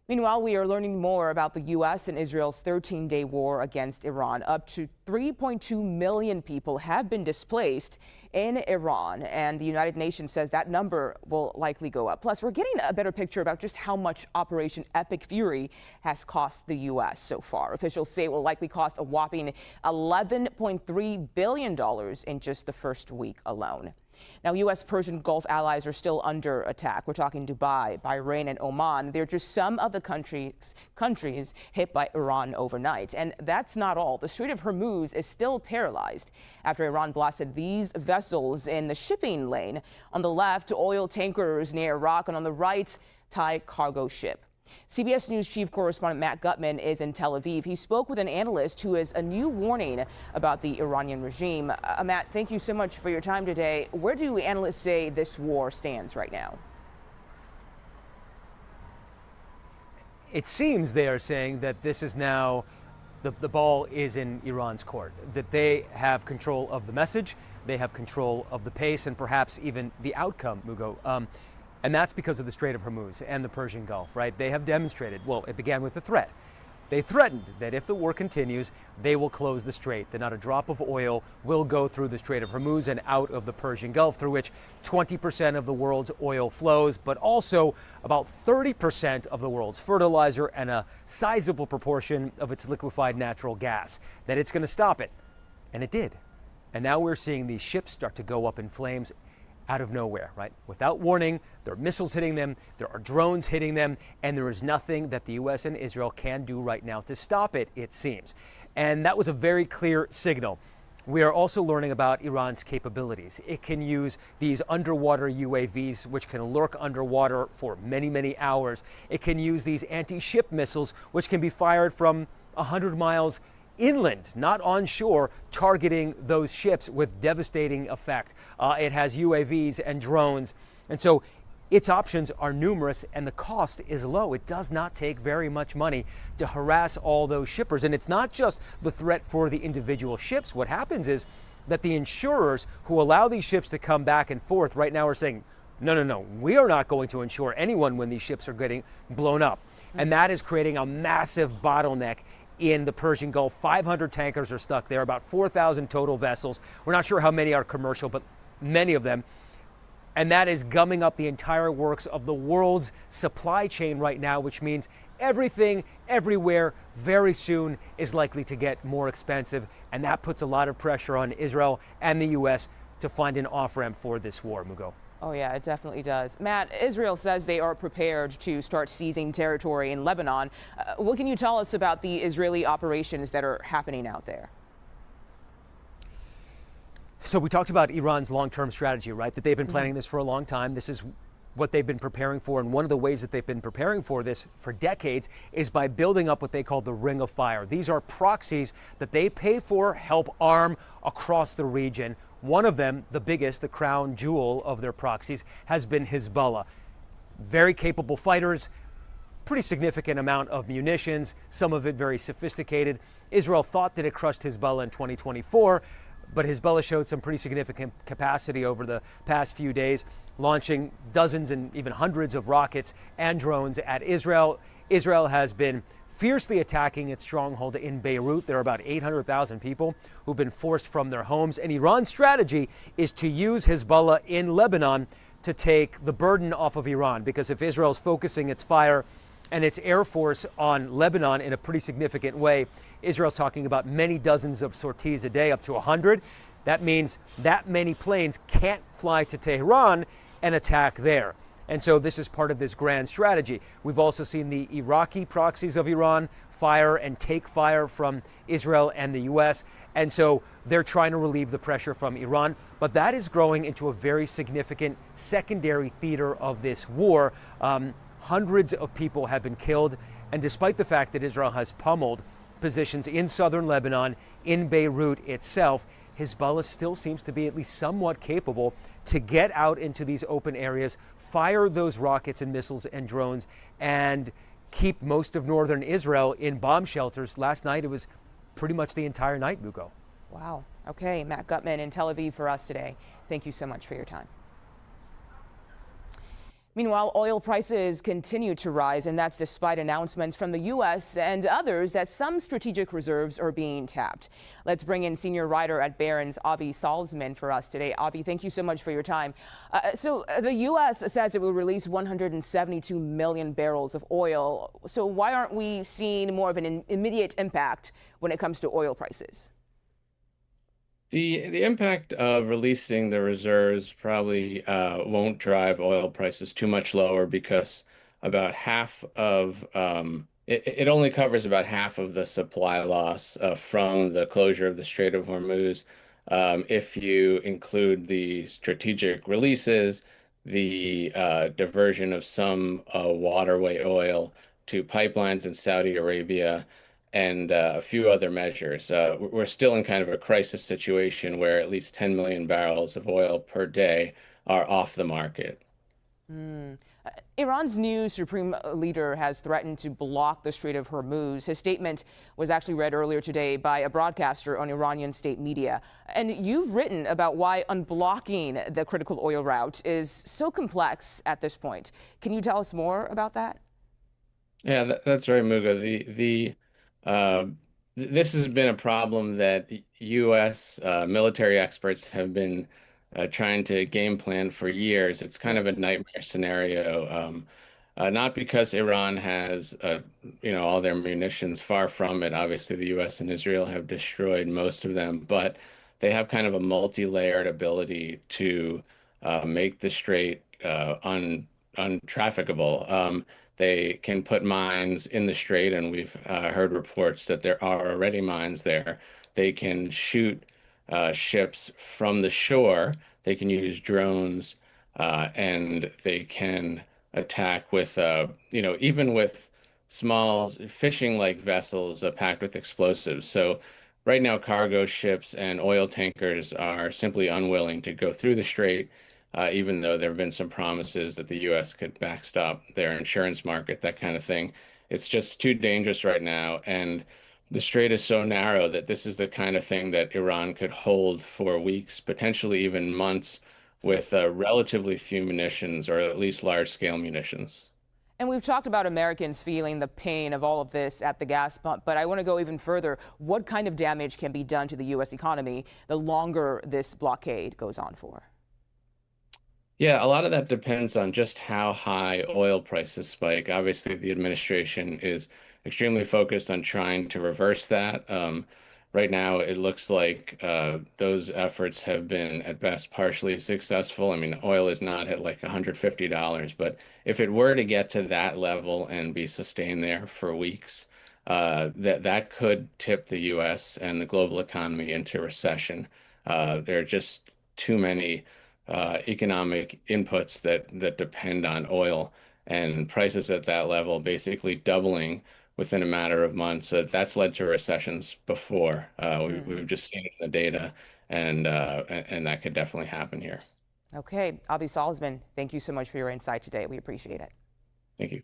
Meanwhile, we are learning more about the U.S. and Israel's 13-day war against Iran. Up to 3.2 million people have been displaced in Iran, and the United Nations says that number will likely go up. Plus, we're getting a better picture about just how much Operation Epic Fury has cost the U.S. so far. Officials say it will likely cost a whopping $11.3 billion in just the first week alone. Now, U.S. Persian Gulf allies are still under attack. We're talking Dubai, Bahrain, and Oman. They're just some of the countries hit by Iran overnight. And that's not all. The Strait of Hormuz is still paralyzed after Iran blasted these vessels in the shipping lane. On the left, oil tankers near Iraq, and on the right, Thai cargo ship. CBS News chief correspondent Matt Gutman is in Tel Aviv. He spoke with an analyst who has a new warning about the Iranian regime. Matt, thank you so much for your time today. Where do analysts say this war stands right now? It seems they are saying that this is now the ball is in Iran's court, that they have control of the message, they have control of the pace, and perhaps even the outcome, Mugo. And that's because of the Strait of Hormuz and the Persian Gulf, right? They have demonstrated, well, it began with a threat. They threatened that if the war continues, they will close the strait, that not a drop of oil will go through the Strait of Hormuz and out of the Persian Gulf, through which 20% of the world's oil flows, but also about 30% of the world's fertilizer and a sizable proportion of its liquefied natural gas, that it's going to stop it. And it did. And now we're seeing these ships start to go up in flames out of nowhere, right? Without warning, there are missiles hitting them, there are drones hitting them, and there is nothing that the U.S. and Israel can do right now to stop it, it seems. And that was a very clear signal. We are also learning about Iran's capabilities. It can use these underwater UAVs, which can lurk underwater for many, many hours. It can use these anti-ship missiles, which can be fired from 100 miles inland, not on shore, targeting those ships with devastating effect. It has UAVs and drones. And so its options are numerous and the cost is low. It does not take very much money to harass all those shippers. And it's not just the threat for the individual ships. What happens is that the insurers who allow these ships to come back and forth right now are saying, no, we are not going to insure anyone when these ships are getting blown up. And that is creating a massive bottleneck in the Persian Gulf. 500 tankers are stuck there, about 4,000 total vessels. We're not sure how many are commercial, but many of them. And that is gumming up the entire works of the world's supply chain right now, which means everything, everywhere, very soon is likely to get more expensive. And that puts a lot of pressure on Israel and the U.S. to find an off-ramp for this war, Mugo. Oh, yeah, it definitely does. Matt, Israel says they are prepared to start seizing territory in Lebanon. What can you tell us about the Israeli operations that are happening out there? So we talked about Iran's long-term strategy, right? That they've been planning this for a long time. This is what they've been preparing for. And one of the ways that they've been preparing for this for decades is by building up what they call the Ring of Fire. These are proxies that they pay for, help arm across the region. One of them, the biggest, the crown jewel of their proxies, has been Hezbollah. Very capable fighters, pretty significant amount of munitions, some of it very sophisticated. Israel thought that it crushed Hezbollah in 2024, but Hezbollah showed some pretty significant capacity over the past few days, launching dozens and even hundreds of rockets and drones at Israel. Israel has been fiercely attacking its stronghold in Beirut. There are about 800,000 people who've been forced from their homes. And Iran's strategy is to use Hezbollah in Lebanon to take the burden off of Iran, because if Israel's focusing its fire and its air force on Lebanon in a pretty significant way, Israel's talking about many dozens of sorties a day, up to 100. That means that many planes can't fly to Tehran and attack there. And so this is part of this grand strategy. We've also seen the Iraqi proxies of Iran fire and take fire from Israel and the U.S. And so they're trying to relieve the pressure from Iran. But that is growing into a very significant secondary theater of this war. Hundreds of people have been killed. And despite the fact that Israel has pummeled positions in southern Lebanon, in Beirut itself, Hezbollah still seems to be at least somewhat capable to get out into these open areas, fire those rockets and missiles and drones, and keep most of northern Israel in bomb shelters. Last night, it was pretty much the entire night, Mugo. Wow. Okay, Matt Gutman in Tel Aviv for us today. Thank you so much for your time. Meanwhile, oil prices continue to rise, and that's despite announcements from the U.S. and others that some strategic reserves are being tapped. Let's bring in senior writer at Barron's, Avi Salzman, for us today. Avi, thank you so much for your time. The U.S. says it will release 172 million barrels of oil. So why aren't we seeing more of an immediate impact when it comes to oil prices? The impact of releasing the reserves probably won't drive oil prices too much lower because about half of it only covers about half of the supply loss from the closure of the Strait of Hormuz. If you include the strategic releases, the diversion of some waterway oil to pipelines in Saudi Arabia, and a few other measures. We're still in kind of a crisis situation where at least 10 million barrels of oil per day are off the market. Iran's new supreme leader has threatened to block the Strait of Hormuz. His statement was actually read earlier today by a broadcaster on Iranian state media. And you've written about why unblocking the critical oil route is so complex at this point. Can you tell us more about that? Yeah, that's right, Muga. Uh, this has been a problem that U.S. Military experts have been trying to game plan for years. It's kind of a nightmare scenario, not because Iran has, all their munitions. Far from it. Obviously, the U.S. and Israel have destroyed most of them, but they have kind of a multi-layered ability to make the strait untrafficable. They can put mines in the strait, and we've heard reports that there are already mines there. They can shoot ships from the shore. They can use drones, and they can attack with, even with small fishing-like vessels packed with explosives. So right now, cargo ships and oil tankers are simply unwilling to go through the strait, even though there have been some promises that the U.S. could backstop their insurance market, that kind of thing. It's just too dangerous right now. And the strait is so narrow that this is the kind of thing that Iran could hold for weeks, potentially even months, with relatively few munitions, or at least large-scale munitions. And we've talked about Americans feeling the pain of all of this at the gas pump, but I want to go even further. What kind of damage can be done to the U.S. economy the longer this blockade goes on for? Yeah, a lot of that depends on just how high oil prices spike. Obviously, the administration is extremely focused on trying to reverse that. Right now, it looks like those efforts have been at best partially successful. I mean, oil is not at like $150, but if it were to get to that level and be sustained there for weeks, that could tip the U.S. and the global economy into recession. There are just too many economic inputs that depend on oil, and prices at that level basically doubling within a matter of months. That's led to recessions before. We've just seen it in the data, and that could definitely happen here. Okay, Avi Salzman, thank you so much for your insight today. We appreciate it. Thank you.